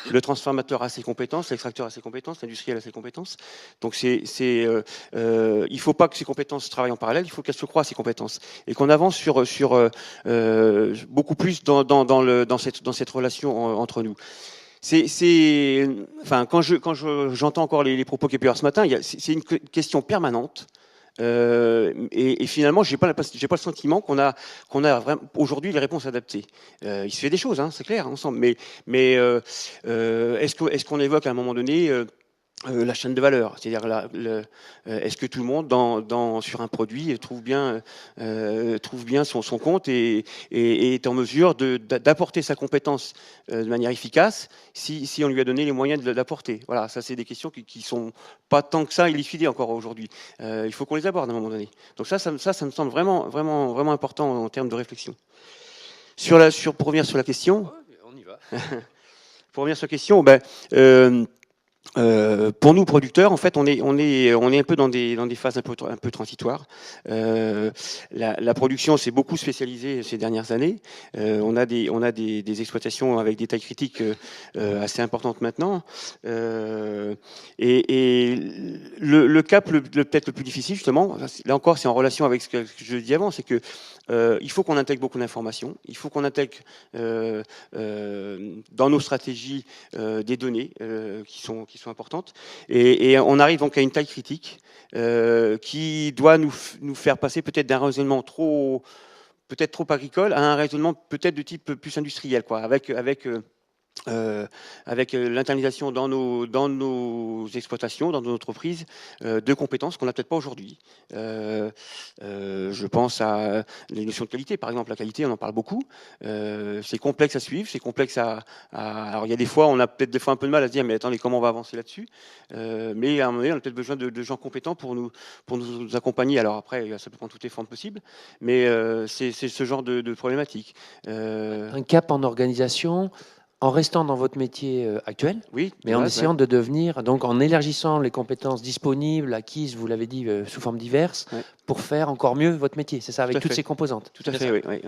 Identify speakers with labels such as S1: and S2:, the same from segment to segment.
S1: le transformateur a ses compétences, l'extracteur a ses compétences, l'industriel a ses compétences. Donc il ne faut pas que ces compétences travaillent en parallèle, il faut qu'elles se croisent ces compétences et qu'on avance sur beaucoup plus dans cette relation entre nous. Enfin, quand j'entends encore les propos qu'il y a pu y avoir ce matin, c'est une question permanente. Et finalement, j'ai pas le sentiment qu'on a vraiment aujourd'hui les réponses adaptées. Il se fait des choses, hein, c'est clair, ensemble. Mais est-ce qu'on évoque à un moment donné la chaîne de valeur, c'est-à-dire est-ce que tout le monde sur un produit trouve bien son compte et est en mesure d'apporter sa compétence de manière efficace si on lui a donné les moyens de l'apporter. Voilà, ça c'est des questions qui sont pas tant que ça élucidées encore aujourd'hui. Il faut qu'on les aborde à un moment donné. Donc ça me semble vraiment important en termes de réflexion. Pour revenir sur la question.
S2: On y va.
S1: Pour revenir sur la question, pour nous producteurs, en fait, on est un peu dans des phases un peu transitoires. La production s'est beaucoup spécialisée ces dernières années. On a des exploitations avec des tailles critiques assez importantes maintenant. Et le cap peut-être le plus difficile, justement, là encore, c'est en relation avec ce que je dis avant, c'est que il faut qu'on intègre beaucoup d'informations. Il faut qu'on intègre dans nos stratégies des données qui sont importantes. Et on arrive donc à une taille critique qui doit nous faire passer peut-être d'un raisonnement peut-être trop agricole à un raisonnement peut-être de type plus industriel, quoi, avec l'internalisation dans nos exploitations, dans nos entreprises, de compétences qu'on n'a peut-être pas aujourd'hui. Je pense à les notions de qualité, par exemple. La qualité, on en parle beaucoup. C'est complexe à suivre, c'est complexe alors il y a des fois, on a peut-être des fois un peu de mal à se dire, mais attendez, comment on va avancer là-dessus? Mais à un moment donné, on a peut-être besoin de gens compétents pour nous accompagner. Alors après, ça peut prendre toutes les formes possibles, mais c'est ce genre de problématique.
S3: Un cap en organisation, en restant dans votre métier actuel,
S1: oui,
S3: mais en essayant de devenir, donc en élargissant les compétences disponibles, acquises, vous l'avez dit, sous forme diverses, pour faire encore mieux votre métier. C'est ça, avec toutes ces composantes.
S1: Tout à fait, oui.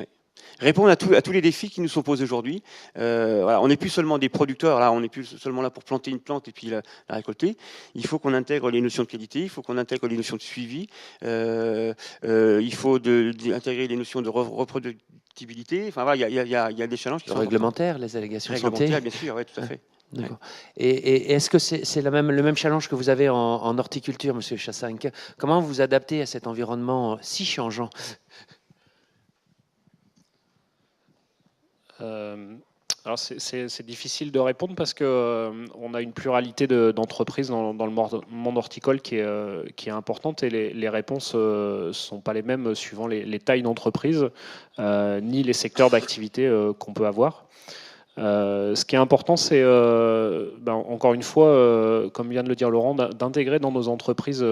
S1: Répondre à tous les défis qui nous sont posés aujourd'hui. Voilà, on n'est plus seulement des producteurs, là, on n'est plus seulement là pour planter une plante et puis la récolter. Il faut qu'on intègre les notions de qualité, il faut qu'on intègre les notions de suivi, il faut intégrer les notions de reproductibilité. Enfin voilà, il y a des challenges qui sont
S3: réglementaires, les allégations santé.
S1: Bien sûr, oui, tout à fait.
S3: D'accord. Et est-ce que c'est le même challenge que vous avez en horticulture, Monsieur Chassaing? Comment vous adaptez à cet environnement si changeant?
S4: Alors c'est difficile de répondre parce que on a une pluralité d'entreprises dans le monde horticole qui est importante et les réponses sont pas les mêmes suivant les tailles d'entreprise ni les secteurs d'activité qu'on peut avoir. Ce qui est important, c'est encore une fois, comme vient de le dire Laurent, d'intégrer dans nos entreprises,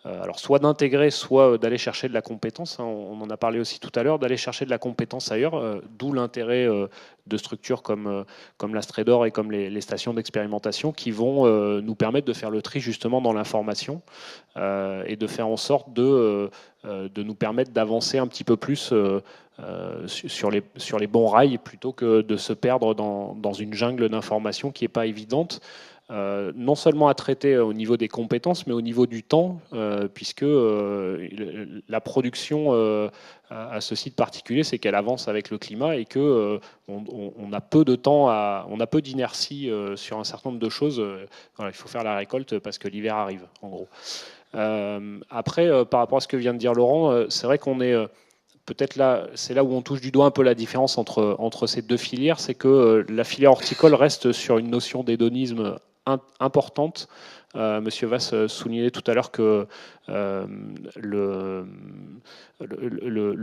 S4: alors soit d'intégrer, soit d'aller chercher de la compétence. Hein, on en a parlé aussi tout à l'heure, d'aller chercher de la compétence ailleurs, d'où l'intérêt de structures comme l'Astrédor et comme les stations d'expérimentation qui vont nous permettre de faire le tri justement dans l'information et de faire en sorte de nous permettre d'avancer un petit peu plus sur les bons rails plutôt que de se perdre dans une jungle d'informations qui n'est pas évidente, non seulement à traiter au niveau des compétences, mais au niveau du temps, puisque la production à ce site particulier, c'est qu'elle avance avec le climat et que on a peu de temps, on a peu d'inertie sur un certain nombre de choses. Voilà, il faut faire la récolte parce que l'hiver arrive, en gros. Après, par rapport à ce que vient de dire Laurent, c'est vrai qu'on est peut-être là, c'est là où on touche du doigt un peu la différence entre ces deux filières, c'est que la filière horticole reste sur une notion d'hédonisme importante. Monsieur Vasse soulignait tout à l'heure que le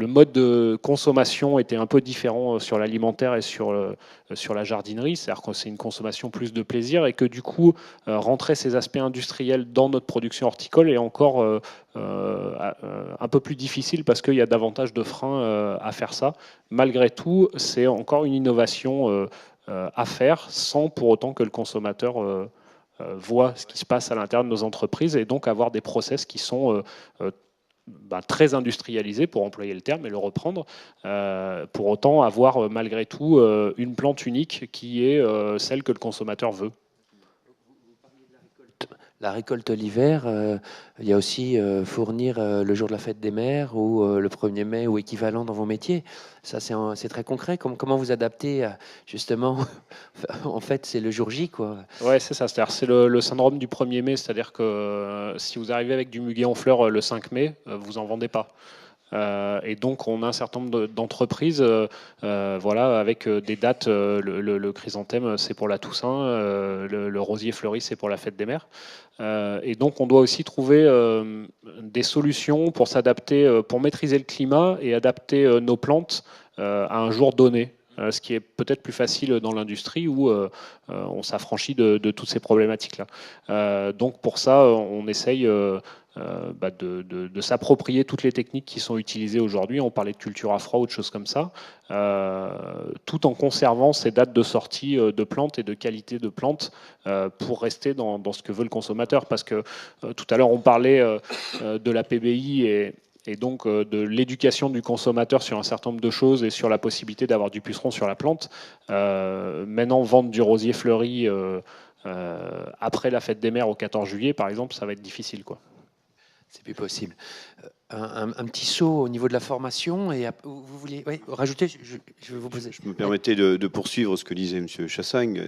S4: mode de consommation était un peu différent sur l'alimentaire et sur la jardinerie, c'est-à-dire que c'est une consommation plus de plaisir et que du coup, rentrer ces aspects industriels dans notre production horticole est encore un peu plus difficile parce qu'il y a davantage de freins à faire ça. Malgré tout, c'est encore une innovation à faire sans pour autant que le consommateur voit ce qui se passe à l'intérieur de nos entreprises et donc avoir des process qui sont très industrialisé, pour employer le terme et le reprendre, pour autant avoir malgré tout une plante unique qui est celle que le consommateur veut.
S3: La récolte l'hiver, il y a aussi fournir le jour de la fête des mères ou le 1er mai ou équivalent dans vos métiers. Ça, c'est très concret. Comment vous adaptez justement en fait, c'est le jour J, quoi.
S4: Ouais, c'est ça. C'est le syndrome du 1er mai. C'est-à-dire que si vous arrivez avec du muguet en fleurs le 5 mai, vous n'en vendez pas. Et donc, on a un certain nombre d'entreprises voilà, avec des dates. Le chrysanthème, c'est pour la Toussaint. Le rosier fleuri, c'est pour la fête des mères. Et donc, on doit aussi trouver des solutions pour s'adapter, pour maîtriser le climat et adapter nos plantes à un jour donné. Ce qui est peut-être plus facile dans l'industrie où on s'affranchit de toutes ces problématiques-là. Donc, pour ça, on essaye de s'approprier toutes les techniques qui sont utilisées aujourd'hui. On parlait de culture à froid ou de choses comme ça, tout en conservant ces dates de sortie de plantes et de qualité de plantes pour rester dans ce que veut le consommateur. Parce que tout à l'heure, on parlait de la PBI et donc de l'éducation du consommateur sur un certain nombre de choses et sur la possibilité d'avoir du puceron sur la plante. Maintenant, vendre du rosier fleuri après la fête des mères au 14 juillet, par exemple, ça va être difficile, quoi.
S3: C'est plus possible. Un petit saut au niveau de la formation. Et vous vouliez rajouter, je vais vous poser.
S2: Je me permettais de poursuivre ce que disait M. Chassagne.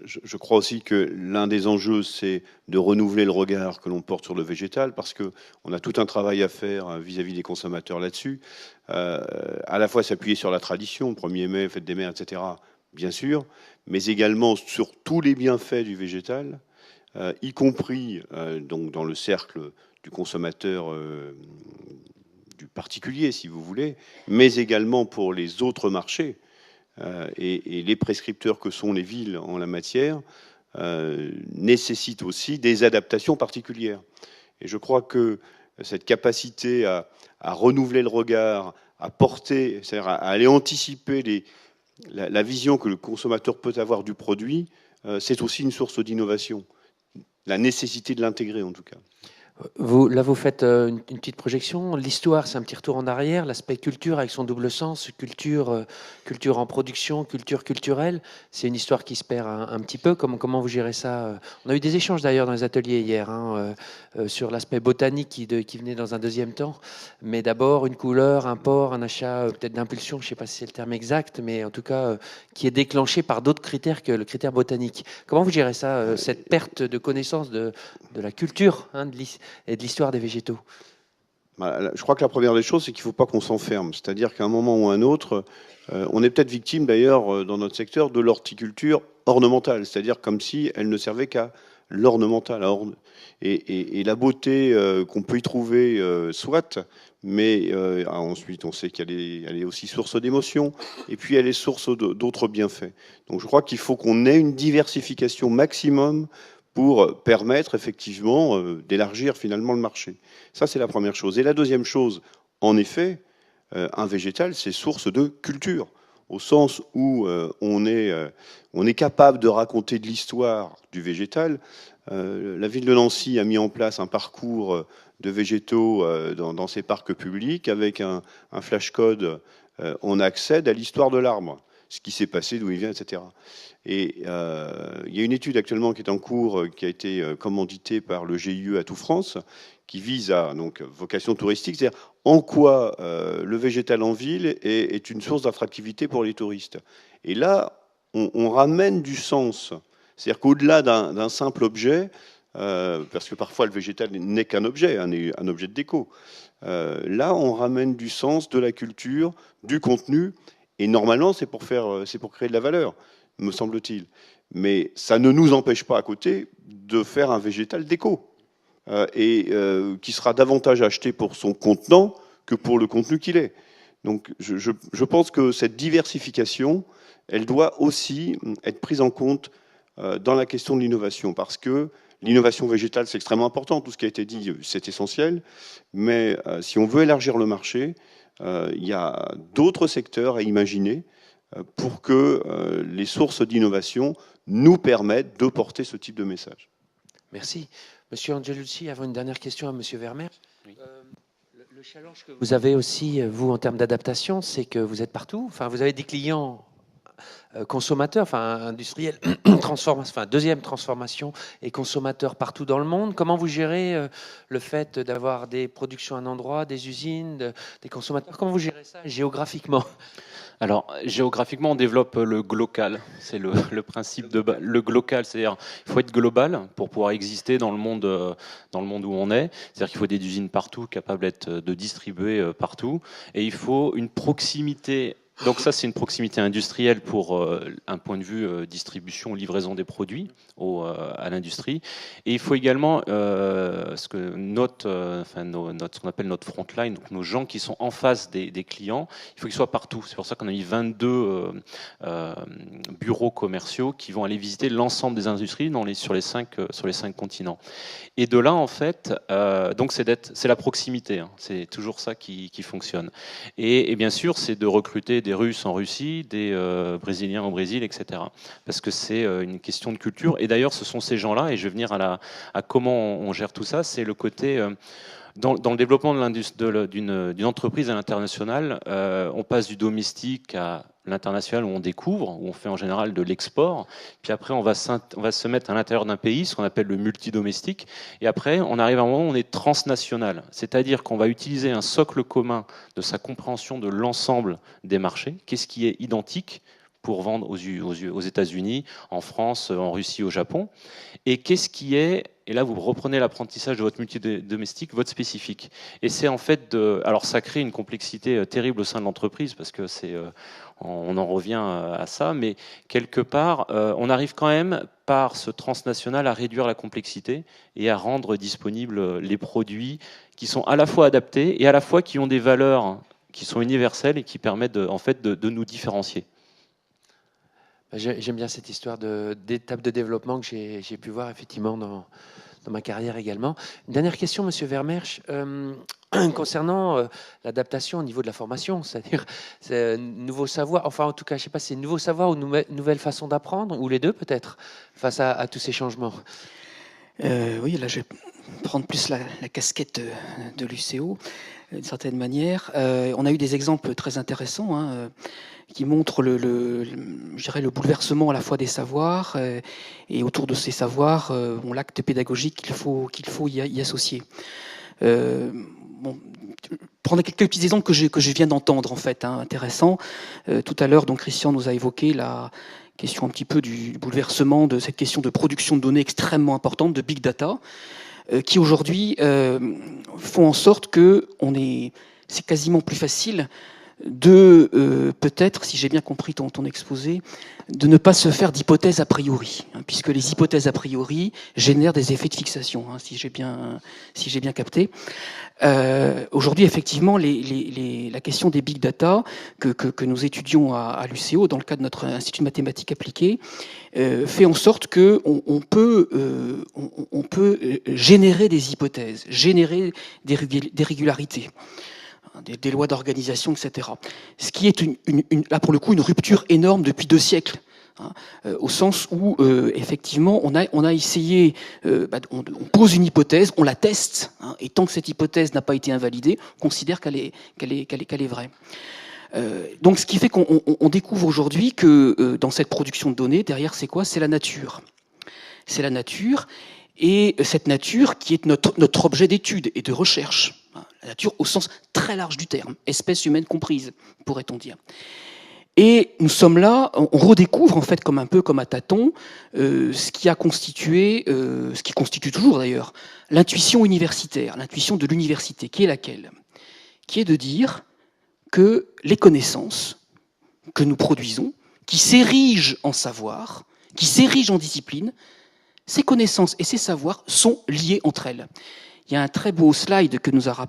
S2: Je crois aussi que l'un des enjeux, c'est de renouveler le regard que l'on porte sur le végétal, parce qu'on a tout un travail à faire vis-à-vis des consommateurs là-dessus. À la fois s'appuyer sur la tradition, 1er mai, fête des mères, etc., bien sûr, mais également sur tous les bienfaits du végétal, y compris donc dans le cercle du consommateur, du particulier, si vous voulez, mais également pour les autres marchés et les prescripteurs que sont les villes en la matière, nécessitent aussi des adaptations particulières. Et je crois que cette capacité à renouveler le regard, à porter, c'est-à-dire à aller anticiper la vision que le consommateur peut avoir du produit, c'est aussi une source d'innovation. La nécessité de l'intégrer, en tout cas.
S3: Là, vous faites une petite projection. L'histoire, c'est un petit retour en arrière. L'aspect culture avec son double sens, culture en production, culture culturelle, c'est une histoire qui se perd un petit peu. Comment vous gérez ça? On a eu des échanges d'ailleurs dans les ateliers hier sur l'aspect botanique qui venait dans un deuxième temps. Mais d'abord, une couleur, un port, un achat peut-être d'impulsion, je ne sais pas si c'est le terme exact, mais en tout cas, qui est déclenché par d'autres critères que le critère botanique. Comment vous gérez ça, cette perte de connaissance de la culture et de l'histoire des végétaux?
S2: Je crois que la première des choses, c'est qu'il ne faut pas qu'on s'enferme. C'est-à-dire qu'à un moment ou à un autre, on est peut-être victime d'ailleurs dans notre secteur de l'horticulture ornementale, c'est-à-dire comme si elle ne servait qu'à l'ornemental. Et la beauté qu'on peut y trouver, soit, mais ensuite on sait qu'elle est aussi source d'émotions, et puis elle est source d'autres bienfaits. Donc je crois qu'il faut qu'on ait une diversification maximum pour permettre effectivement d'élargir finalement le marché. Ça, c'est la première chose. Et la deuxième chose, en effet, un végétal, c'est source de culture, au sens où on est capable de raconter de l'histoire du végétal. La ville de Nancy a mis en place un parcours de végétaux dans ses parcs publics avec un flashcode. On accède à l'histoire de l'arbre, ce qui s'est passé, d'où il vient, etc. Et il y a une étude actuellement qui est en cours, qui a été commanditée par le GIE Atout France, qui vise à donc vocation touristique, c'est-à-dire en quoi le végétal en ville est une source d'attractivité pour les touristes. Et là, on ramène du sens, c'est-à-dire qu'au-delà d'un simple objet, parce que parfois le végétal n'est qu'un objet, un objet de déco. Là, on ramène du sens, de la culture, du contenu, et normalement, c'est pour créer de la valeur, me semble-t-il. Mais ça ne nous empêche pas à côté de faire un végétal déco, qui sera davantage acheté pour son contenant que pour le contenu qu'il est. Donc je pense que cette diversification, elle doit aussi être prise en compte dans la question de l'innovation, parce que l'innovation végétale, c'est extrêmement important. Tout ce qui a été dit, c'est essentiel. Mais si on veut élargir le marché, il y a d'autres secteurs à imaginer pour que les sources d'innovation nous permettent de porter ce type de message.
S3: Merci. Monsieur Angelucci, avant une dernière question à Monsieur Vermeer. Oui. Le challenge que vous avez aussi, vous, en termes d'adaptation, c'est que vous êtes partout. Enfin, vous avez des clients consommateurs, enfin industriels, enfin, deuxième transformation et consommateurs partout dans le monde. Comment vous gérez le fait d'avoir des productions à un endroit, des usines, des consommateurs? Comment vous gérez ça géographiquement?
S5: Alors, géographiquement, on développe le glocal. C'est le principe de le glocal, c'est-à-dire il faut être global pour pouvoir exister dans le monde où on est. C'est-à-dire qu'il faut des usines partout, capables de distribuer partout, et il faut une proximité. Donc ça, c'est une proximité industrielle pour un point de vue distribution, livraison des produits à l'industrie. Et il faut également ce que ce qu'on appelle notre frontline, donc nos gens qui sont en face des clients, il faut qu'ils soient partout. C'est pour ça qu'on a mis 22 bureaux commerciaux qui vont aller visiter l'ensemble des industries sur les 5 continents. Et de là, en fait, donc c'est la proximité. Hein. C'est toujours ça qui fonctionne. Et bien sûr, c'est de recruter des Russes en Russie, des Brésiliens au Brésil, etc. Parce que c'est une question de culture. Et d'ailleurs, ce sont ces gens-là, et je vais venir à comment on gère tout ça, c'est le côté... Dans le développement d'une entreprise à l'international, on passe du domestique à l'international où on découvre, où on fait en général de l'export. Puis après, on va se mettre à l'intérieur d'un pays, ce qu'on appelle le multidomestique. Et après, on arrive à un moment où on est transnational. C'est-à-dire qu'on va utiliser un socle commun de sa compréhension de l'ensemble des marchés. Qu'est-ce qui est identique pour vendre aux États-Unis, en France, en Russie, au Japon. Et qu'est-ce qui est, et là vous reprenez l'apprentissage de votre multidomestique, votre spécifique. Et c'est en fait, alors ça crée une complexité terrible au sein de l'entreprise, parce que on en revient à ça, mais quelque part, on arrive quand même, par ce transnational, à réduire la complexité et à rendre disponibles les produits qui sont à la fois adaptés et à la fois qui ont des valeurs qui sont universelles et qui permettent de nous différencier.
S3: J'aime bien cette histoire d'étape de développement que j'ai pu voir effectivement dans ma carrière également. Une dernière question, Monsieur Vermersch, concernant l'adaptation au niveau de la formation, c'est-à-dire nouveau savoir, enfin en tout cas, je ne sais pas si c'est nouveau savoir ou nouvelle façon d'apprendre, ou les deux peut-être, face à tous ces changements.
S6: Oui, là je vais prendre plus la casquette de l'UCO, d'une certaine manière. On a eu des exemples très intéressants, hein, qui montrent je dirais le bouleversement à la fois des savoirs et autour de ces savoirs, l'acte pédagogique qu'il faut y associer. Prendre quelques petits exemples que je viens d'entendre en fait, hein, intéressants. Tout à l'heure, donc Christian nous a évoqué la question un petit peu du bouleversement de cette question de production de données extrêmement importante, de big data, qui aujourd'hui font en sorte que c'est quasiment plus facile de peut-être, si j'ai bien compris ton exposé, de ne pas se faire d'hypothèses a priori, hein, puisque les hypothèses a priori génèrent des effets de fixation, hein, si j'ai bien capté. Aujourd'hui, effectivement, la question des big data que nous étudions à l'UCO dans le cadre de notre institut de mathématiques appliquées fait en sorte que on peut générer des hypothèses, générer des régularités. Des lois d'organisation, etc. Ce qui est là pour le coup une rupture énorme depuis 2 siècles, hein, au sens où effectivement on a essayé, on pose une hypothèse, on la teste, hein, et tant que cette hypothèse n'a pas été invalidée, on considère qu'elle est vraie. Donc ce qui fait qu'on découvre aujourd'hui que dans cette production de données, derrière c'est quoi? C'est la nature. C'est la nature. Et cette nature qui est notre objet d'étude et de recherche. La nature au sens très large du terme, espèce humaine comprise, pourrait-on dire. Et nous sommes là, on redécouvre en fait un peu comme à tâtons ce qui constitue toujours d'ailleurs, l'intuition universitaire, l'intuition de l'université, qui est laquelle? Qui est de dire que les connaissances que nous produisons, qui s'érigent en savoir, qui s'érigent en discipline, ces connaissances et ces savoirs sont liés entre elles. Il y a un très beau slide que nous a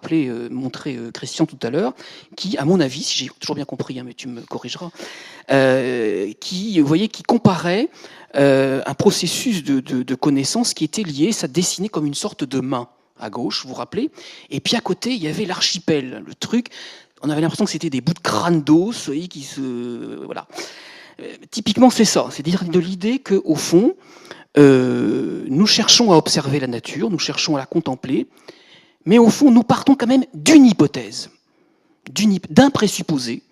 S6: montré Christian tout à l'heure, qui, à mon avis, si j'ai toujours bien compris, hein, mais tu me corrigeras, qui comparait un processus de connaissance qui était lié, ça dessinait comme une sorte de main à gauche, vous vous rappelez, et puis à côté, il y avait l'archipel, le truc, on avait l'impression que c'était des bouts de crâne d'os, vous voyez, voilà. Typiquement, c'est ça, c'est-à-dire de l'idée qu'au fond, nous cherchons à observer la nature, nous cherchons à la contempler, Mais au fond, nous partons quand même d'une hypothèse, d'un présupposé,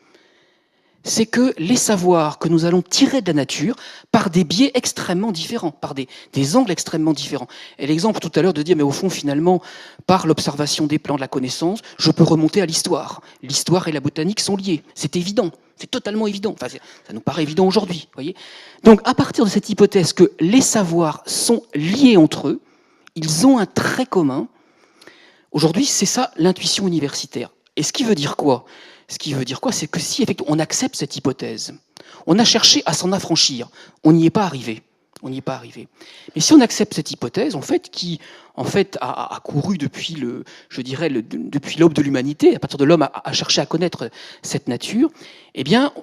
S6: c'est que les savoirs que nous allons tirer de la nature par des biais extrêmement différents, par des angles extrêmement différents. Et l'exemple tout à l'heure de dire, mais au fond, finalement, par l'observation des plans de la connaissance, je peux remonter à l'histoire. L'histoire et la botanique sont liées. C'est évident. C'est totalement évident. Enfin, ça nous paraît évident aujourd'hui. Voyez. Donc, à partir de cette hypothèse que les savoirs sont liés entre eux, ils ont un trait commun. Aujourd'hui, c'est ça l'intuition universitaire. Et ce qui veut dire quoi ? Ce qui veut dire quoi ? C'est que si effectivement on accepte cette hypothèse, on a cherché à s'en affranchir, on n'y est pas arrivé. On n'y est pas arrivé. Mais si on accepte cette hypothèse, en fait, qui en fait a couru depuis depuis l'aube de l'humanité, à partir de l'homme a cherché à connaître cette nature, eh bien,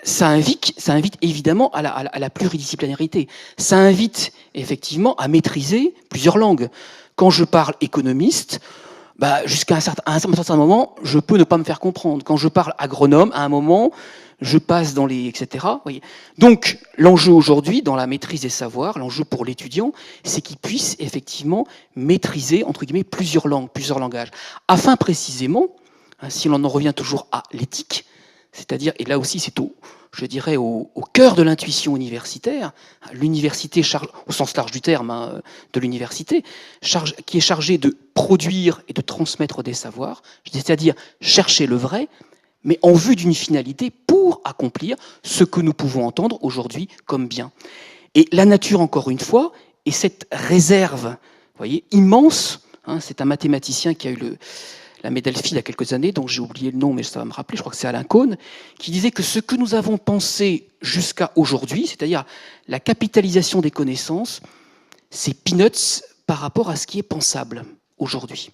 S6: ça invite évidemment à la pluridisciplinarité. Ça invite effectivement à maîtriser plusieurs langues. Quand je parle économiste, jusqu'à un certain moment, je peux ne pas me faire comprendre. Quand je parle agronome, à un moment, je passe dans les... etc. Voyez. Donc, l'enjeu aujourd'hui, dans la maîtrise des savoirs, l'enjeu pour l'étudiant, c'est qu'il puisse effectivement maîtriser, entre guillemets, plusieurs langues, plusieurs langages. Afin précisément, si l'on en revient toujours à l'éthique, c'est-à-dire, et là aussi c'est au cœur de l'intuition universitaire, l'université au sens large du terme de l'université, qui est chargée de produire et de transmettre des savoirs, c'est-à-dire chercher le vrai, mais en vue d'une finalité pour accomplir ce que nous pouvons entendre aujourd'hui comme bien. Et la nature, encore une fois, est cette réserve, voyez, immense. C'est un mathématicien qui a eu la médaille Fields il y a quelques années, dont j'ai oublié le nom, mais ça va me rappeler, je crois que c'est Alain Cohn, qui disait que ce que nous avons pensé jusqu'à aujourd'hui, c'est-à-dire la capitalisation des connaissances, c'est peanuts par rapport à ce qui est pensable aujourd'hui.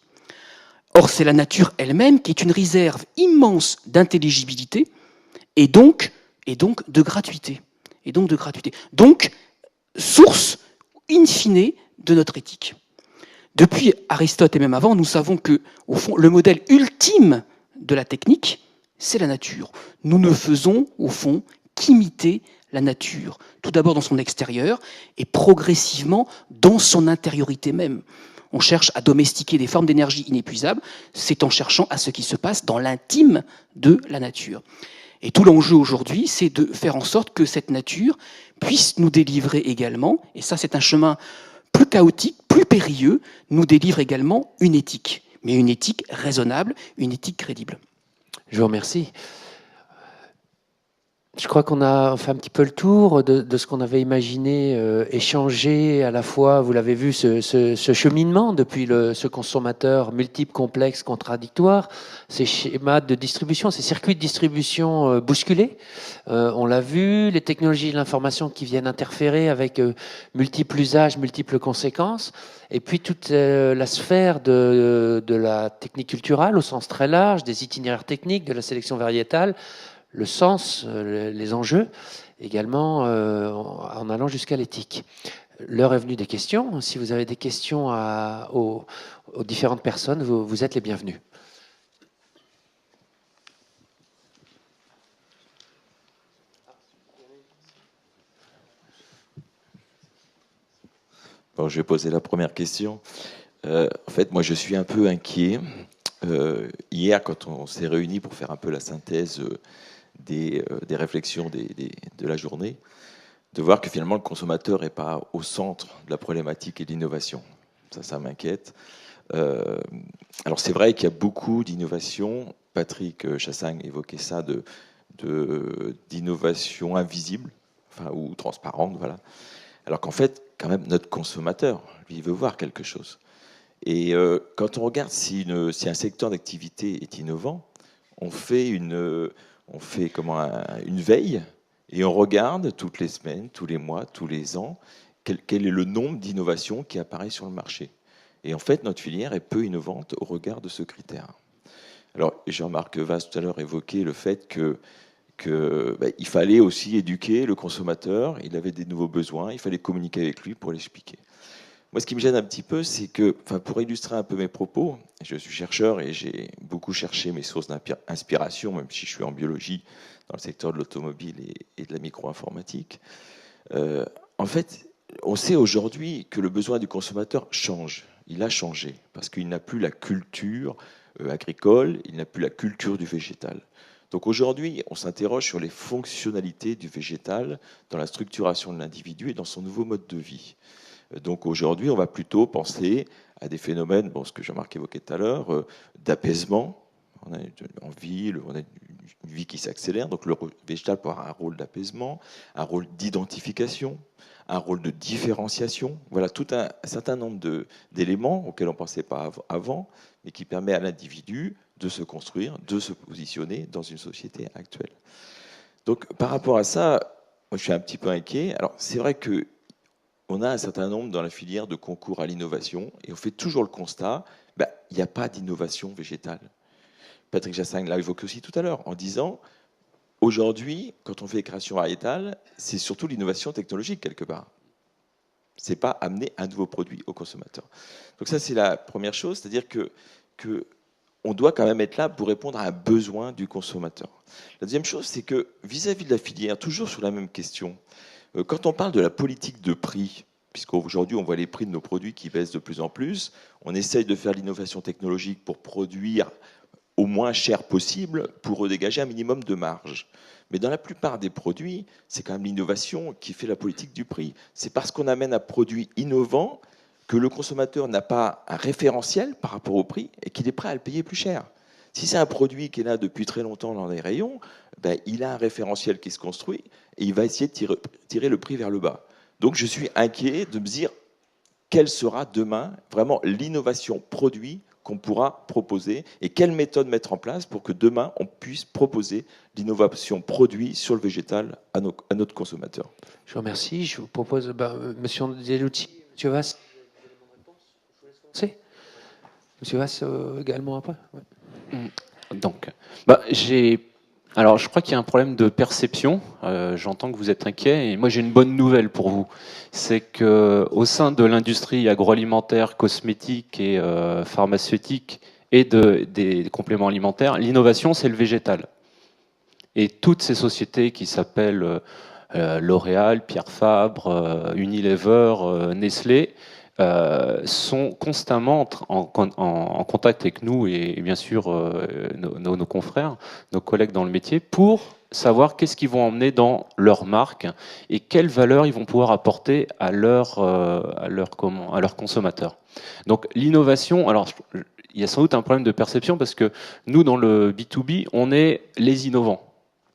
S6: Or, c'est la nature elle-même qui est une réserve immense d'intelligibilité et donc de gratuité. Donc, source in fine de notre éthique. Depuis Aristote et même avant, nous savons que, au fond, le modèle ultime de la technique, c'est la nature. Nous ne faisons, au fond, qu'imiter la nature, tout d'abord dans son extérieur et progressivement dans son intériorité même. On cherche à domestiquer des formes d'énergie inépuisables, c'est en cherchant à ce qui se passe dans l'intime de la nature. Et tout l'enjeu aujourd'hui, c'est de faire en sorte que cette nature puisse nous délivrer également, et ça c'est un chemin plus chaotique, plus périlleux, nous délivre également une éthique, mais une éthique raisonnable, une éthique crédible.
S3: Je vous remercie. Je crois qu'on a fait un petit peu le tour de ce qu'on avait imaginé, échanger à la fois, vous l'avez vu, ce cheminement depuis ce consommateur multiple, complexe, contradictoire, ces schémas de distribution, ces circuits de distribution bousculés. On l'a vu, les technologies de l'information qui viennent interférer avec multiples usages, multiples conséquences. Et puis toute la sphère de la technique culturelle au sens très large, des itinéraires techniques, de la sélection variétale, le sens, les enjeux, également en allant jusqu'à l'éthique. L'heure est venue des questions. Si vous avez des questions aux différentes personnes, vous êtes les bienvenus.
S7: Bon, je vais poser la première question. En fait, moi, je suis un peu inquiet. Hier, quand on s'est réunis pour faire un peu la synthèse des réflexions de la journée, de voir que finalement le consommateur n'est pas au centre de la problématique et de l'innovation. Ça m'inquiète. Alors c'est vrai qu'il y a beaucoup d'innovations. Patrick Chassagne évoquait ça, d'innovation invisible, enfin, ou transparente, voilà. Alors qu'en fait, quand même, notre consommateur, lui, il veut voir quelque chose. Et quand on regarde si un secteur d'activité est innovant, on fait une veille et on regarde toutes les semaines, tous les mois, tous les ans, quel est le nombre d'innovations qui apparaît sur le marché. Et en fait, notre filière est peu innovante au regard de ce critère. Alors, Jean-Marc Vaz, tout à l'heure, évoquait le fait qu'il fallait aussi éduquer le consommateur, il avait des nouveaux besoins, il fallait communiquer avec lui pour l'expliquer. Moi, ce qui me gêne un petit peu, c'est que, pour illustrer un peu mes propos, je suis chercheur et j'ai beaucoup cherché mes sources d'inspiration, même si je suis en biologie dans le secteur de l'automobile et de la micro-informatique. En fait, on sait aujourd'hui que le besoin du consommateur change. il a changé, parce qu'il n'a plus la culture agricole, il n'a plus la culture du végétal. Donc aujourd'hui, on s'interroge sur les fonctionnalités du végétal dans la structuration de l'individu et dans son nouveau mode de vie. Donc aujourd'hui, on va plutôt penser à des phénomènes, bon, ce que Jean-Marc évoquait tout à l'heure, d'apaisement. On a en ville, on a une vie qui s'accélère, donc le végétal peut avoir un rôle d'apaisement, un rôle d'identification, un rôle de différenciation. Voilà tout un certain nombre d'éléments auxquels on ne pensait pas avant, mais qui permet à l'individu de se construire, de se positionner dans une société actuelle. Donc par rapport à ça, moi, je suis un petit peu inquiet. Alors c'est vrai que on a un certain nombre dans la filière de concours à l'innovation et on fait toujours le constat, il n'y a pas d'innovation végétale. Patrick Jassin l'a évoqué aussi tout à l'heure en disant, aujourd'hui, quand on fait des créations variétales, c'est surtout l'innovation technologique quelque part. Ce n'est pas amener un nouveau produit au consommateur. Donc ça, c'est la première chose, c'est-à-dire que on doit quand même être là pour répondre à un besoin du consommateur. La deuxième chose, c'est que vis-à-vis de la filière, toujours sur la même question, quand on parle de la politique de prix, puisqu'aujourd'hui on voit les prix de nos produits qui baissent de plus en plus, on essaye de faire l'innovation technologique pour produire au moins cher possible pour dégager un minimum de marge. Mais dans la plupart des produits, c'est quand même l'innovation qui fait la politique du prix. C'est parce qu'on amène un produit innovant que le consommateur n'a pas un référentiel par rapport au prix et qu'il est prêt à le payer plus cher. Si c'est un produit qui est là depuis très longtemps dans les rayons, il a un référentiel qui se construit et il va essayer de tirer le prix vers le bas. Donc je suis inquiet de me dire quelle sera demain vraiment l'innovation produit qu'on pourra proposer et quelle méthode mettre en place pour que demain on puisse proposer l'innovation produit sur le végétal à notre consommateur.
S3: Je vous remercie. Je vous propose, Monsieur Angelucci, Monsieur Vasse, Monsieur Vasse également après. Ouais.
S5: Donc, alors, je crois qu'il y a un problème de perception. J'entends que vous êtes inquiet, et moi j'ai une bonne nouvelle pour vous. C'est qu'au sein de l'industrie agroalimentaire, cosmétique et pharmaceutique et des compléments alimentaires, l'innovation c'est le végétal. Et toutes ces sociétés qui s'appellent L'Oréal, Pierre Fabre, Unilever, Nestlé, sont constamment en contact avec nous et bien sûr nos confrères, nos collègues dans le métier, pour savoir qu'est-ce qu'ils vont emmener dans leur marque et quelle valeur ils vont pouvoir apporter à leurs consommateurs. Donc l'innovation, alors il y a sans doute un problème de perception parce que nous, dans le B2B, on est les innovants.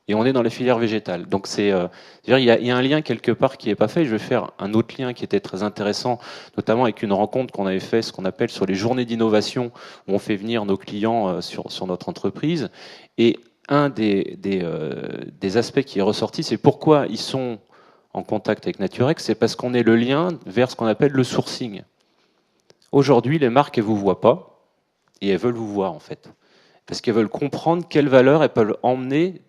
S5: Et on est dans les filières végétales. Donc il y a un lien quelque part qui n'est pas fait. Je vais faire un autre lien qui était très intéressant, notamment avec une rencontre qu'on avait fait, ce qu'on appelle sur les journées d'innovation, où on fait venir nos clients sur notre entreprise. Et un des aspects qui est ressorti, c'est pourquoi ils sont en contact avec Naturex, c'est parce qu'on est le lien vers ce qu'on appelle le sourcing. Aujourd'hui, les marques, elles ne vous voient pas, et elles veulent vous voir en fait. Parce qu'elles veulent comprendre quelles valeurs elles peuvent emmener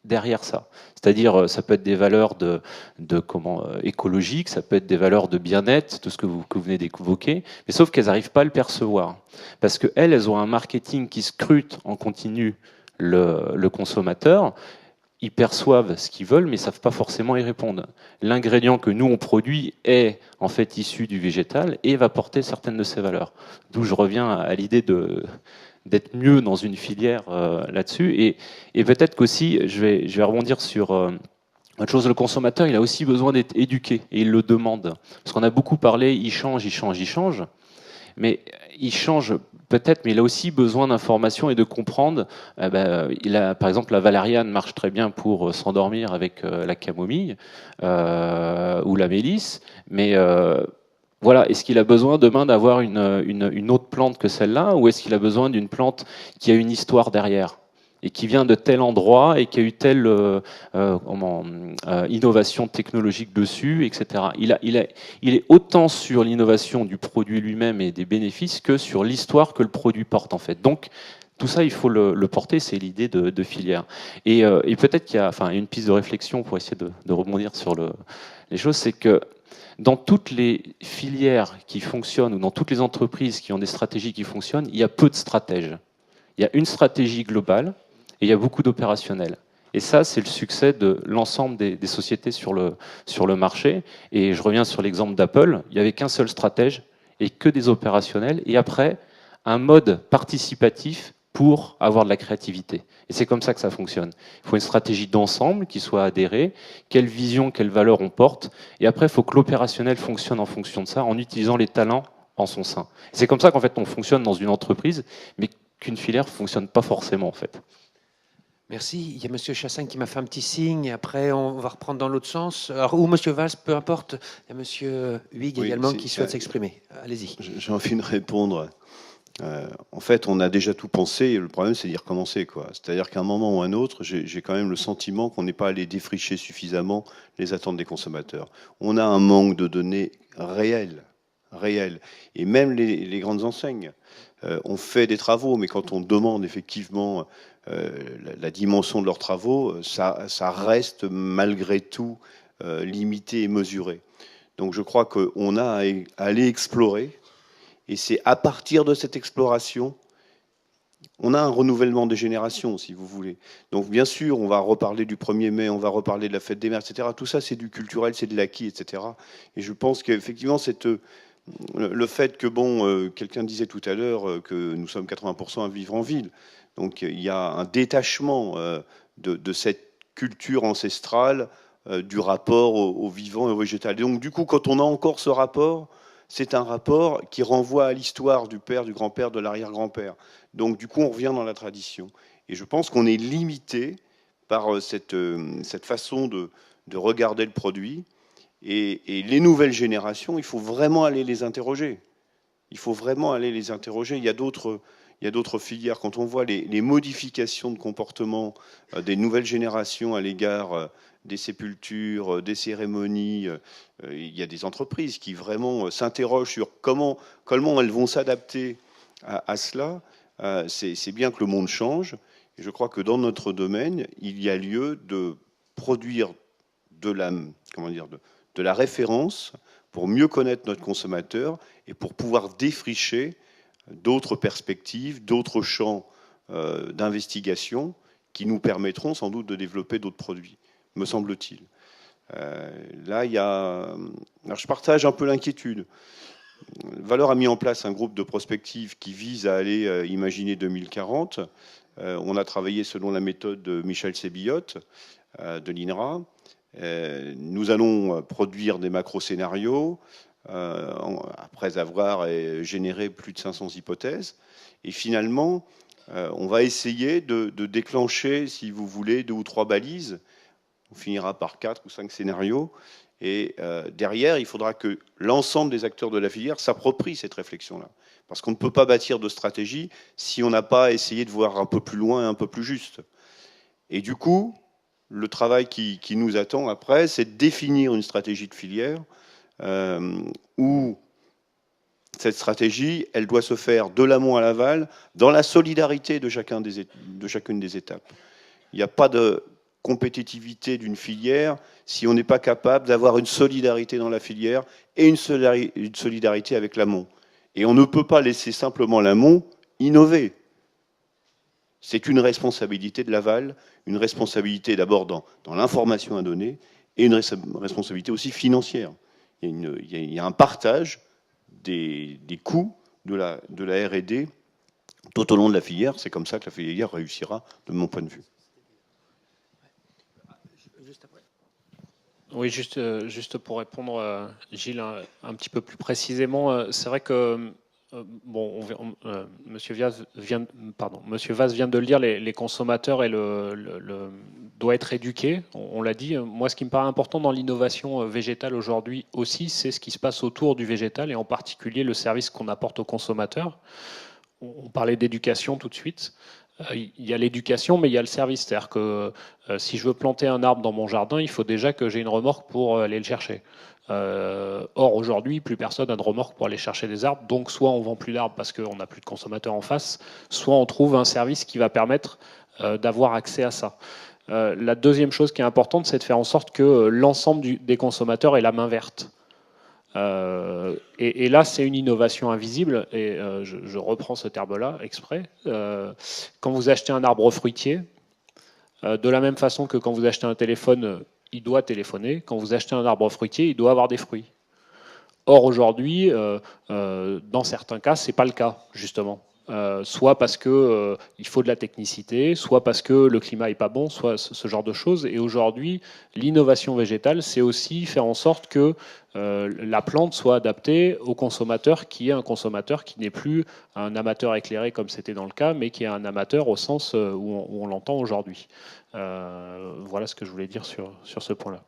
S5: derrière ça. C'est-à-dire, ça peut être des valeurs écologiques, ça peut être des valeurs de bien-être, tout ce que vous venez d'évoquer, mais sauf qu'elles n'arrivent pas à le percevoir. Parce qu'elles ont un marketing qui scrute en continu le consommateur, ils perçoivent ce qu'ils veulent, mais ils ne savent pas forcément y répondre. L'ingrédient que nous, on produit est en fait issu du végétal et va porter certaines de ces valeurs. D'où je reviens à l'idée d'être mieux dans une filière là-dessus. Et peut-être qu'aussi, je vais rebondir sur autre chose, le consommateur, il a aussi besoin d'être éduqué, et il le demande. Parce qu'on a beaucoup parlé, il change, mais il change peut-être, mais il a aussi besoin d'informations et de comprendre. Par exemple, la valériane marche très bien pour s'endormir avec la camomille ou la mélisse, mais voilà, est-ce qu'il a besoin demain d'avoir une autre plante que celle-là, ou est-ce qu'il a besoin d'une plante qui a une histoire derrière et qui vient de tel endroit et qui a eu telle innovation technologique dessus, etc. Il est autant sur l'innovation du produit lui-même et des bénéfices que sur l'histoire que le produit porte en fait. Donc tout ça, il faut le porter, c'est l'idée de filière. Et peut-être qu'il y a une piste de réflexion pour essayer de rebondir sur les choses, c'est que dans toutes les filières qui fonctionnent ou dans toutes les entreprises qui ont des stratégies qui fonctionnent, il y a peu de stratèges. Il y a une stratégie globale et il y a beaucoup d'opérationnels. Et ça, c'est le succès de l'ensemble des sociétés sur le marché. Et je reviens sur l'exemple d'Apple. Il n'y avait qu'un seul stratège et que des opérationnels, et après, un mode participatif pour avoir de la créativité. Et c'est comme ça que ça fonctionne. Il faut une stratégie d'ensemble qui soit adhérée, quelle vision, quelle valeur on porte, et après, il faut que l'opérationnel fonctionne en fonction de ça, en utilisant les talents en son sein. C'est comme ça qu'en fait, on fonctionne dans une entreprise, mais qu'une filière ne fonctionne pas forcément, en fait.
S3: Merci. Il y a Monsieur Chassaing qui m'a fait un petit signe. Et après, on va reprendre dans l'autre sens. Alors, ou Monsieur Valls, peu importe. Il y a Monsieur Huyghe également qui souhaite s'exprimer. Allez-y.
S2: J'ai envie de répondre. En fait, on a déjà tout pensé, et le problème, c'est d'y recommencer, quoi. C'est-à-dire qu'à un moment ou un autre, j'ai quand même le sentiment qu'on n'est pas allé défricher suffisamment les attentes des consommateurs. On a un manque de données réelles. Et même les grandes enseignes ont fait des travaux, mais quand on demande effectivement la dimension de leurs travaux, ça reste malgré tout limité et mesuré. Donc je crois qu'on a à aller explorer. Et c'est à partir de cette exploration, on a un renouvellement des générations, si vous voulez. Donc bien sûr, on va reparler du 1er mai, on va reparler de la fête des mères, etc. Tout ça, c'est du culturel, c'est de l'acquis, etc. Et je pense qu'effectivement, le fait que, bon, quelqu'un disait tout à l'heure que nous sommes 80% à vivre en ville. Donc il y a un détachement de cette culture ancestrale du rapport au vivant et au végétal. Et donc du coup, quand on a encore ce rapport, c'est un rapport qui renvoie à l'histoire du père, du grand-père, de l'arrière-grand-père. Donc du coup, on revient dans la tradition. Et je pense qu'on est limité par cette façon de regarder le produit. Et les nouvelles générations, il faut vraiment aller les interroger. Il faut vraiment aller les interroger. Il y a d'autres filières. Quand on voit les modifications de comportement des nouvelles générations à l'égard des sépultures, des cérémonies, il y a des entreprises qui vraiment s'interrogent sur comment elles vont s'adapter à cela. C'est bien que le monde change. Et je crois que dans notre domaine, il y a lieu de produire de la référence pour mieux connaître notre consommateur et pour pouvoir défricher d'autres perspectives, d'autres champs d'investigation qui nous permettront sans doute de développer d'autres produits, me semble-t-il. Là, alors je partage un peu l'inquiétude. Valeur a mis en place un groupe de prospective qui vise à aller imaginer 2040. On a travaillé selon la méthode de Michel Sébillotte de l'INRA. Nous allons produire des macro-scénarios après avoir généré plus de 500 hypothèses. Et finalement, on va essayer de déclencher, si vous voulez, 2 ou 3 balises. On finira par 4 ou 5 scénarios. Et derrière, il faudra que l'ensemble des acteurs de la filière s'approprient cette réflexion-là. Parce qu'on ne peut pas bâtir de stratégie si on n'a pas essayé de voir un peu plus loin et un peu plus juste. Et du coup, le travail qui nous attend après, c'est de définir une stratégie de filière où cette stratégie, elle doit se faire de l'amont à l'aval, dans la solidarité de chacune des étapes. Il n'y a pas de compétitivité d'une filière si on n'est pas capable d'avoir une solidarité dans la filière et une solidarité avec l'amont. Et on ne peut pas laisser simplement l'amont innover. C'est une responsabilité de l'aval, une responsabilité d'abord dans l'information à donner et une responsabilité aussi financière. Il y a un partage des coûts de la R&D tout au long de la filière. C'est comme ça que la filière réussira, de mon point de vue.
S4: Oui, juste pour répondre, Gilles, un petit peu plus précisément, c'est vrai que bon, Monsieur Vaz vient de le dire, les consommateurs doivent être éduqués, on l'a dit. Moi, ce qui me paraît important dans l'innovation végétale aujourd'hui aussi, c'est ce qui se passe autour du végétal et en particulier le service qu'on apporte aux consommateurs. On parlait d'éducation tout de suite. Il y a l'éducation, mais il y a le service. C'est-à-dire que si je veux planter un arbre dans mon jardin, il faut déjà que j'ai une remorque pour aller le chercher. Or, aujourd'hui, plus personne n'a de remorque pour aller chercher des arbres. Donc, soit on vend plus d'arbres parce qu'on n'a plus de consommateurs en face, soit on trouve un service qui va permettre d'avoir accès à ça. La deuxième chose qui est importante, c'est de faire en sorte que l'ensemble des consommateurs ait la main verte. Et là, c'est une innovation invisible, et je reprends ce terme-là exprès. Quand vous achetez un arbre fruitier, de la même façon que quand vous achetez un téléphone, il doit téléphoner. Quand vous achetez un arbre fruitier, il doit avoir des fruits. Or, aujourd'hui, dans certains cas, ce n'est pas le cas, justement. Soit parce qu'il faut de la technicité, soit parce que le climat n'est pas bon, soit ce genre de choses. Et aujourd'hui, l'innovation végétale, c'est aussi faire en sorte que la plante soit adaptée au consommateur, qui est un consommateur qui n'est plus un amateur éclairé comme c'était dans le cas, mais qui est un amateur au sens où on l'entend aujourd'hui. Voilà ce que je voulais dire sur ce point-là.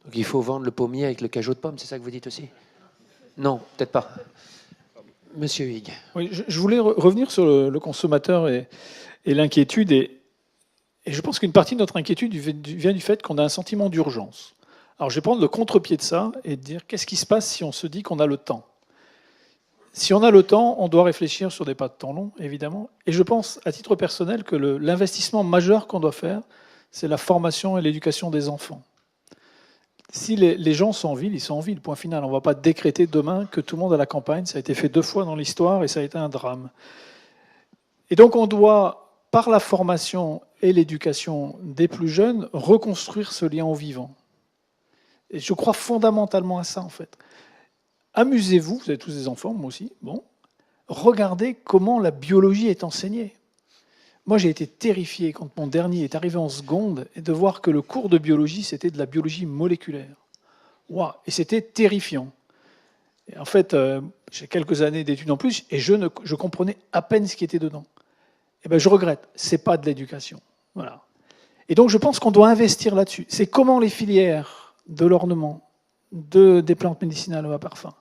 S3: Donc il faut vendre le pommier avec le cajot de pomme, c'est ça que vous dites aussi? Non, peut-être pas. Monsieur Huyghe.
S8: Oui, je voulais revenir sur le consommateur et l'inquiétude. Et je pense qu'une partie de notre inquiétude vient du fait qu'on a un sentiment d'urgence. Alors je vais prendre le contre-pied de ça et dire qu'est-ce qui se passe si on se dit qu'on a le temps? Si on a le temps, on doit réfléchir sur des pas de temps longs, évidemment. Et je pense, à titre personnel, que l'investissement majeur qu'on doit faire, c'est la formation et l'éducation des enfants. Si les gens sont en ville, ils sont en ville, point final. On ne va pas décréter demain que tout le monde à la campagne. Ça a été fait 2 fois dans l'histoire et ça a été un drame. Et donc on doit, par la formation et l'éducation des plus jeunes, reconstruire ce lien au vivant. Et je crois fondamentalement à ça, en fait. Amusez-vous, vous avez tous des enfants, moi aussi, bon. Regardez comment la biologie est enseignée. Moi, j'ai été terrifié quand mon dernier est arrivé en seconde et de voir que le cours de biologie, c'était de la biologie moléculaire. Wow. Et c'était terrifiant. Et en fait, j'ai quelques années d'études en plus et je comprenais à peine ce qui était dedans. Et ben, je regrette. C'est pas de l'éducation. Voilà. Et donc, je pense qu'on doit investir là-dessus. C'est comment les filières de l'ornement, des plantes médicinales ou à parfum.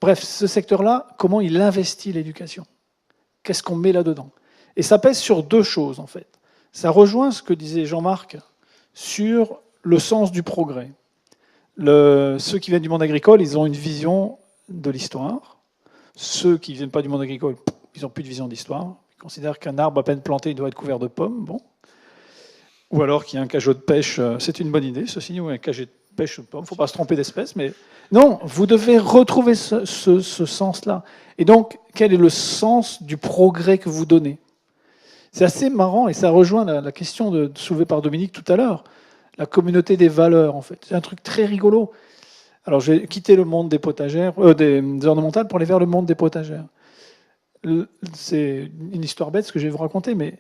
S8: Bref, ce secteur-là, comment il investit l'éducation? Qu'est-ce qu'on met là-dedans? Et ça pèse sur 2 choses, en fait. Ça rejoint ce que disait Jean-Marc sur le sens du progrès. Ceux qui viennent du monde agricole, ils ont une vision de l'histoire. Ceux qui ne viennent pas du monde agricole, ils n'ont plus de vision d'histoire. Ils considèrent qu'un arbre à peine planté, il doit être couvert de pommes. Bon. Ou alors qu'il y a un cajot de pêche, c'est une bonne idée, ceci, ou un cajot de pêche de pommes. Il ne faut pas se tromper d'espèce, mais non, vous devez retrouver ce sens-là. Et donc, quel est le sens du progrès que vous donnez? C'est assez marrant et ça rejoint la question soulevée par Dominique tout à l'heure, la communauté des valeurs, en fait. C'est un truc très rigolo. Alors, j'ai quitté le monde des potagères, des ornementales pour aller vers le monde des potagères. C'est une histoire bête ce que je vais vous raconter, mais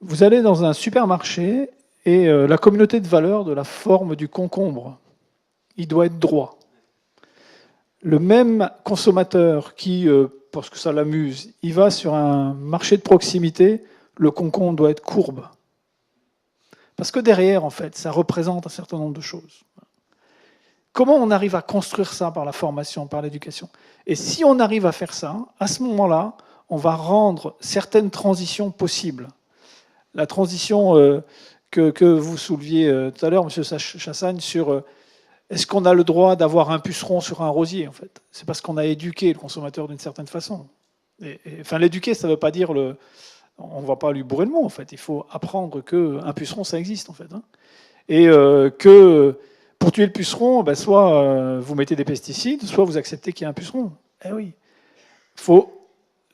S8: vous allez dans un supermarché et la communauté de valeurs de la forme du concombre, il doit être droit. Le même consommateur qui, parce que ça l'amuse, il va sur un marché de proximité, le concombre doit être courbe. Parce que derrière, en fait, ça représente un certain nombre de choses. Comment on arrive à construire ça par la formation, par l'éducation? Et si on arrive à faire ça, à ce moment-là, on va rendre certaines transitions possibles. La transition que vous souleviez tout à l'heure, M. Chassagne, sur est-ce qu'on a le droit d'avoir un puceron sur un rosier, en fait? C'est parce qu'on a éduqué le consommateur d'une certaine façon. Enfin, l'éduquer, ça ne veut pas dire on ne va pas lui bourrer le mot, en fait. Il faut apprendre qu'un puceron, ça existe, en fait. Hein. Et que pour tuer le puceron, ben, soit vous mettez des pesticides, soit vous acceptez qu'il y ait un puceron. Eh oui. Il faut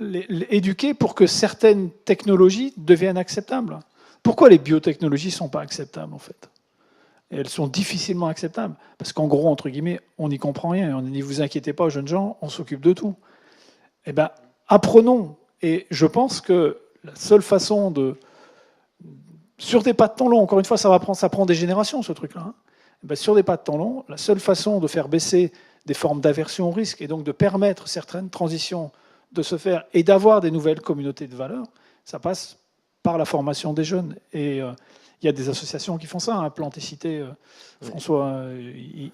S8: éduquer pour que certaines technologies deviennent acceptables. Pourquoi les biotechnologies ne sont pas acceptables, en fait? Et elles sont difficilement acceptables. Parce qu'en gros, entre guillemets, on n'y comprend rien. On dit, vous inquiétez pas, jeunes gens, on s'occupe de tout. Eh bien, apprenons. Et je pense que la seule façon sur des pas de temps longs, encore une fois, ça prend des générations, ce truc-là. Hein. Ben, sur des pas de temps longs, la seule façon de faire baisser des formes d'aversion au risque et donc de permettre certaines transitions de se faire et d'avoir des nouvelles communautés de valeurs, ça passe par la formation des jeunes. Et il y a des associations qui font ça. Hein. Plantécité, François,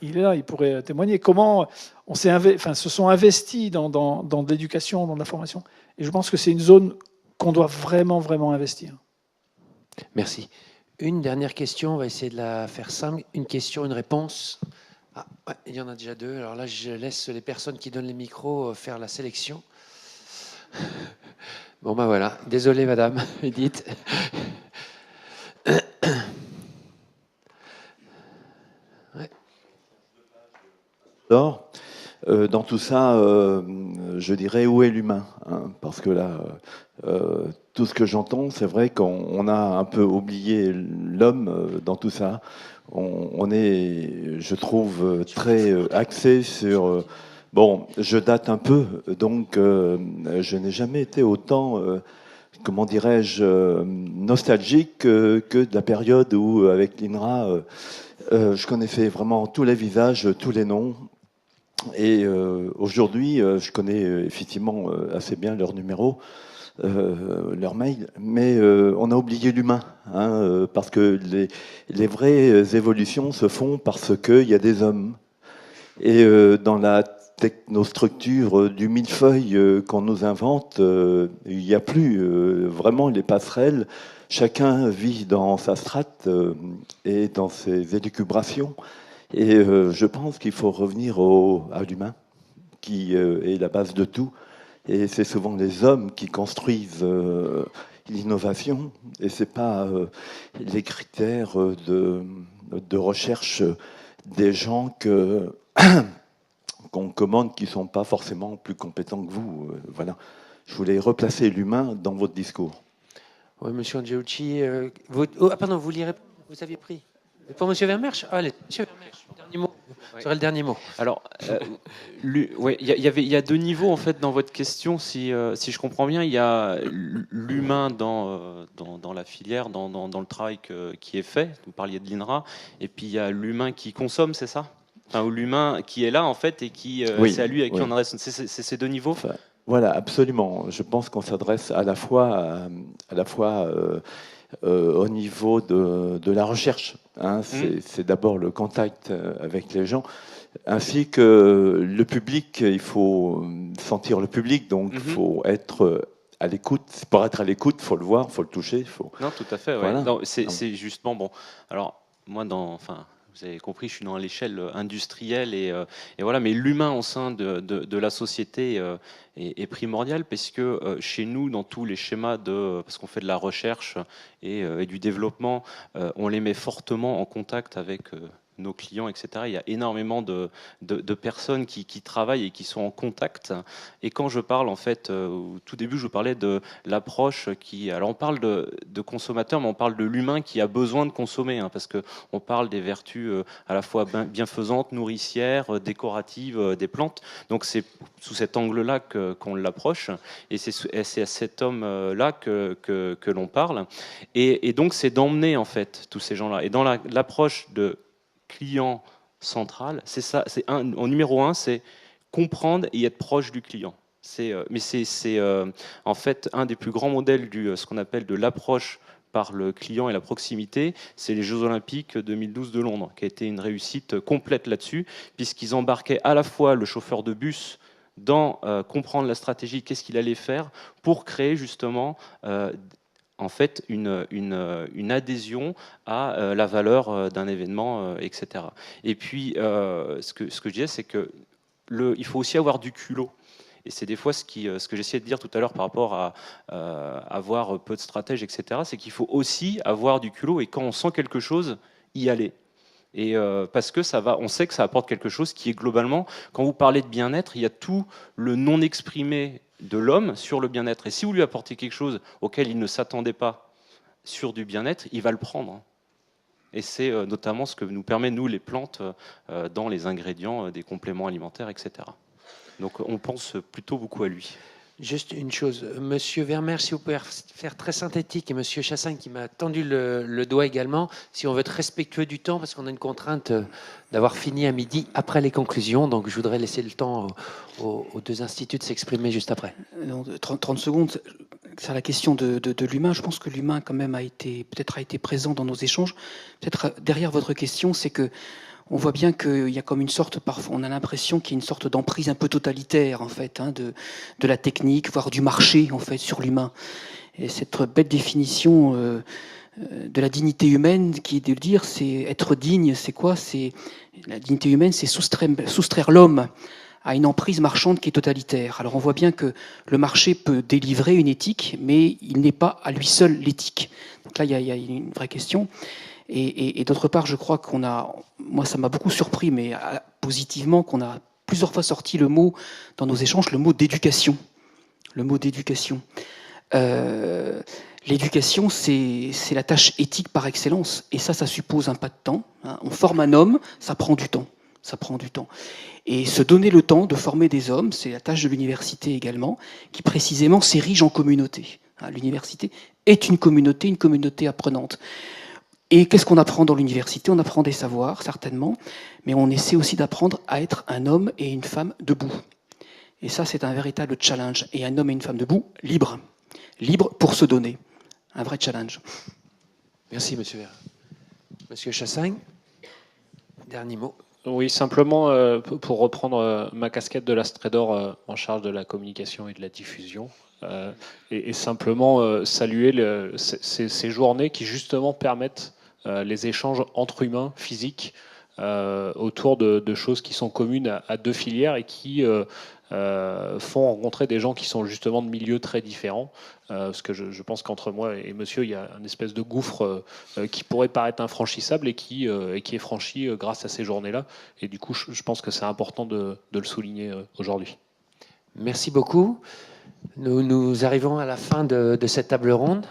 S8: il est là, il pourrait témoigner. Comment on se sont investis dans l'éducation, dans la formation. Et je pense que c'est une zone qu'on doit vraiment, vraiment investir.
S3: Merci. Une dernière question, on va essayer de la faire simple. Une question, une réponse. Ah, ouais, il y en a déjà 2. Alors là, je laisse les personnes qui donnent les micros faire la sélection. Bon, ben voilà. Désolé, madame Edith.
S7: Alors,
S9: dans tout ça, je dirais où est l'humain, hein, parce que là, tout ce que j'entends, c'est vrai qu'on a un peu oublié l'homme dans tout ça. On est, je trouve, très axé sur... bon, je date un peu, donc je n'ai jamais été autant, comment dirais-je, nostalgique que de la période où, avec l'INRA, je connaissais vraiment tous les visages, tous les noms. Et aujourd'hui, je connais effectivement assez bien leurs numéros, leur mail, mais on a oublié l'humain, hein, parce que les vraies évolutions se font parce qu'il y a des hommes. Et dans la technostructure du millefeuille qu'on nous invente, il n'y a plus vraiment les passerelles. Chacun vit dans sa strate et dans ses élucubrations. Et je pense qu'il faut revenir à l'humain, qui est la base de tout. Et c'est souvent les hommes qui construisent l'innovation, et c'est pas les critères de recherche des gens qu'on commande qui sont pas forcément plus compétents que vous. Voilà. Je voulais replacer l'humain dans votre discours.
S3: Oui, monsieur Angeucci, pardon, vous lirez, vous aviez pris. Pour monsieur Vermersch, allez, monsieur Vermersch, dernier mot. Ce serait le dernier mot.
S5: Alors, ouais, il y a deux niveaux en fait dans votre question. Si je comprends bien, il y a l'humain dans la filière, dans le travail qui est fait. Vous parliez de l'INRA, et puis il y a l'humain qui consomme, c'est ça, enfin, ou l'humain qui est là en fait et qui
S9: oui,
S5: c'est à lui à qui
S9: oui.
S5: on adresse. C'est ces deux niveaux.
S9: Enfin, voilà, absolument. Je pense qu'on s'adresse à la fois au niveau de la recherche. Hein, c'est d'abord le contact avec les gens, ainsi que le public. Il faut sentir le public, donc il faut être à l'écoute. Pour être à l'écoute, il faut le voir, il faut le toucher.
S5: Non, tout à fait. Ouais.
S9: Voilà.
S5: C'est justement bon. Alors moi, vous avez compris, je suis dans l'échelle industrielle et voilà. Mais l'humain au sein de la société est primordial, parce que chez nous, dans tous les schémas parce qu'on fait de la recherche et du développement, on les met fortement en contact avec nos clients, etc. Il y a énormément de personnes qui travaillent et qui sont en contact. Et quand je parle, en fait, au tout début, je parlais de l'approche alors on parle de consommateur, mais on parle de l'humain qui a besoin de consommer, hein, parce qu'on parle des vertus à la fois bienfaisantes, nourricières, décoratives des plantes. Donc c'est sous cet angle-là qu'on l'approche, et c'est à cet homme-là que l'on parle. Et donc c'est d'emmener, en fait, tous ces gens-là. Et dans l'approche de client central, c'est ça. En numéro un, c'est comprendre et être proche du client. Mais c'est en fait un des plus grands modèles ce qu'on appelle de l'approche par le client et la proximité. C'est les Jeux Olympiques 2012 de Londres, qui a été une réussite complète là-dessus, puisqu'ils embarquaient à la fois le chauffeur de bus dans comprendre la stratégie, qu'est-ce qu'il allait faire pour créer justement en fait une adhésion à la valeur d'un événement, etc. Et puis, ce que je disais, c'est que il faut aussi avoir du culot. Et c'est des fois ce que j'essayais de dire tout à l'heure par rapport à avoir peu de stratèges, etc., c'est qu'il faut aussi avoir du culot, et quand on sent quelque chose, y aller. Et parce que on sait que ça apporte quelque chose qui est globalement, quand vous parlez de bien-être, il y a tout le non exprimé de l'homme sur le bien-être. Et si vous lui apportez quelque chose auquel il ne s'attendait pas sur du bien-être, il va le prendre. Et c'est notamment ce que nous permet, nous, les plantes, dans les ingrédients des compléments alimentaires, etc. Donc on pense plutôt beaucoup à lui.
S3: Juste une chose, monsieur Vermersch, si vous pouvez faire très synthétique, et monsieur Chassaing qui m'a tendu le doigt également, si on veut être respectueux du temps, parce qu'on a une contrainte d'avoir fini à midi après les conclusions, donc je voudrais laisser le temps aux deux instituts de s'exprimer juste après.
S6: 30 secondes, sur la question de l'humain. Je pense que l'humain quand même a été présent dans nos échanges. Peut-être derrière votre question, c'est que on voit bien qu'il y a comme une sorte, parfois, on a l'impression qu'il y a une sorte d'emprise un peu totalitaire, en fait, hein, de la technique, voire du marché, en fait, sur l'humain. Et cette belle définition de la dignité humaine, qui est de le dire, c'est être digne, c'est quoi? La dignité humaine, c'est soustraire l'homme à une emprise marchande qui est totalitaire. Alors on voit bien que le marché peut délivrer une éthique, mais il n'est pas à lui seul l'éthique. Donc là, il y a une vraie question. Et d'autre part, je crois moi ça m'a beaucoup surpris, mais positivement, qu'on a plusieurs fois sorti le mot, dans nos échanges, le mot d'éducation. Le mot d'éducation. L'éducation, c'est la tâche éthique par excellence. Et ça suppose un pas de temps. Hein. On forme un homme, ça prend du temps. Ça prend du temps. Et se donner le temps de former des hommes, c'est la tâche de l'université également, qui précisément s'érige en communauté. Hein, l'université est une communauté apprenante. Et qu'est-ce qu'on apprend dans l'université? On apprend des savoirs, certainement, mais on essaie aussi d'apprendre à être un homme et une femme debout. Et ça, c'est un véritable challenge. Et un homme et une femme debout, libres. Libres pour se donner. Un vrai challenge.
S3: Merci, monsieur Vert. Monsieur Chassagne, dernier mot.
S4: Oui, simplement, pour reprendre ma casquette de l'Astrédor en charge de la communication et de la diffusion, et simplement saluer ces journées qui justement permettent les échanges entre humains, physiques, autour de choses qui sont communes à deux filières et qui font rencontrer des gens qui sont justement de milieux très différents. Parce que je pense qu'entre moi et monsieur, il y a une espèce de gouffre qui pourrait paraître infranchissable et qui est franchi grâce à ces journées-là. Et du coup, je pense que c'est important de le souligner aujourd'hui.
S3: Merci beaucoup. Nous arrivons à la fin de cette table ronde.